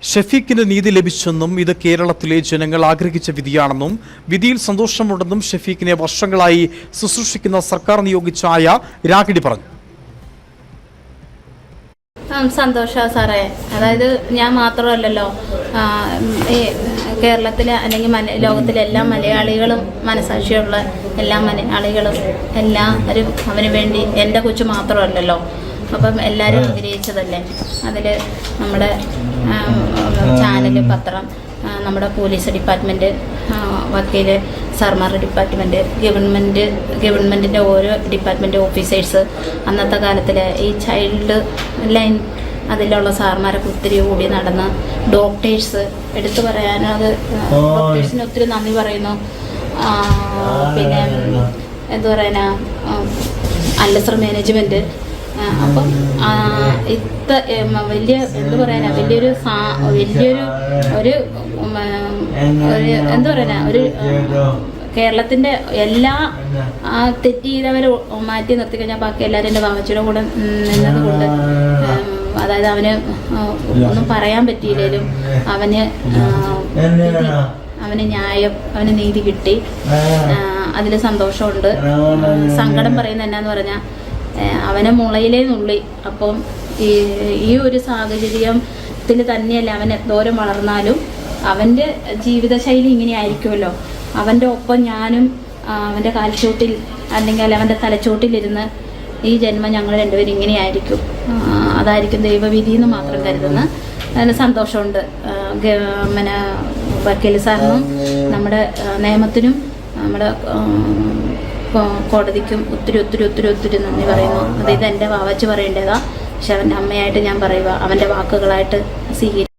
ഷഫീഖിന് നീതി ലഭിച്ചെന്നും ഇത് കേരളത്തിലെ ജനങ്ങൾ ആഗ്രഹിച്ച വിധിയാണെന്നും വിധിയിൽ സന്തോഷമുണ്ടെന്നും ഷഫീഖിനെ വർഷങ്ങളായി ശുശ്രൂഷിക്കുന്ന സർക്കാർ നിയോഗിച്ചായ രാഗിണി പറഞ്ഞു. സന്തോഷമാണ് സാറേ. അതായത് ഞാൻ മാത്രമല്ലല്ലോ, കേരളത്തിലെ അല്ലെങ്കിൽ ലോകത്തിലെ എല്ലാ മലയാളികളും, മനസാക്ഷിയുള്ള എല്ലാ മലയാളികളും എല്ലാവരും അവന് വേണ്ടി, എൻ്റെ കൊച്ചു മാത്രമല്ലല്ലോ, അപ്പം എല്ലാവരും ആഗ്രഹിച്ചതല്ലേ. അതിൽ നമ്മുടെ ചാനൽ, പത്രം, നമ്മുടെ പോലീസ് ഡിപ്പാർട്ട്മെൻറ്റ്, വക്കീല് സാർമാരുടെ ഡിപ്പാർട്ട്മെൻറ്റ്, ഗവൺമെൻറ്റിൻ്റെ ഓരോ ഡിപ്പാർട്ട്മെൻറ്റ് ഓഫീസേഴ്സ്, അന്നത്തെ കാലത്തിലെ ഈ ചൈൽഡ് ലൈൻ അതിലുള്ള സാർമാരൊക്കെ ഒത്തിരി കൂടി നടന്ന്, ഡോക്ടേഴ്സ് എടുത്തു പറയാനത് ഡോക്ടേഴ്സിന് ഒത്തിരി നന്ദി പറയുന്നു. പിന്നെ എന്താ പറയാനാ, അല്ലസർ മാനേജ്മെൻറ്റ്. അപ്പം വലിയ എന്താ പറയാനാ, വലിയൊരു ഒരു എന്താ പറയാനാ, ഒരു കേരളത്തിൻ്റെ എല്ലാ തെറ്റ് ചെയ്തവരെ മാറ്റി നിർത്തി കഴിഞ്ഞാൽ ബാക്കി എല്ലാവരും എൻ്റെ വാവച്ചിയുടെ കൂടെ നിന്നത് കൊണ്ട്, അതായത് അവന് ഒന്നും പറയാൻ പറ്റിയില്ലേലും അവന് ന്യായം, അവന് നീതി കിട്ടി. അതിൽ സന്തോഷമുണ്ട്. സങ്കടം പറയുന്നത് എന്നാന്ന് പറഞ്ഞാൽ, അവനെ മുളയിലേ നുള്ളി. അപ്പം ഈ ഒരു സാഹചര്യത്തിൽ തന്നെയല്ല അവൻ എന്തോരം വളർന്നാലും അവൻ്റെ ജീവിതശൈലി ഇങ്ങനെ ആയിരിക്കുമല്ലോ. അവൻ്റെ ഒപ്പം ഞാനും അവൻ്റെ കാൽച്ചോട്ടിൽ അല്ലെങ്കിൽ അവൻ്റെ തലച്ചോട്ടിലിരുന്ന് ഈ ജന്മം ഞങ്ങൾ രണ്ടുപേരും ഇങ്ങനെയായിരിക്കും, അതായിരിക്കും ദൈവവിധി എന്ന് മാത്രം കരുതുന്ന അതിന് സന്തോഷമുണ്ട്. പിന്നെ വക്കീൽ സാറിനും നമ്മുടെ നിയമത്തിനും നമ്മുടെ കോടതിക്കും ഒത്തിരി ഒത്തിരി ഒത്തിരി ഒത്തിരി നന്ദി പറയുന്നു. അതായത് എൻ്റെ വാവച്ച് പറയേണ്ടതാണ്, പക്ഷെ അവൻ്റെ അമ്മയായിട്ട് ഞാൻ പറയുക, അവൻ്റെ വാക്കുകളായിട്ട് സ്വീകരിക്കും.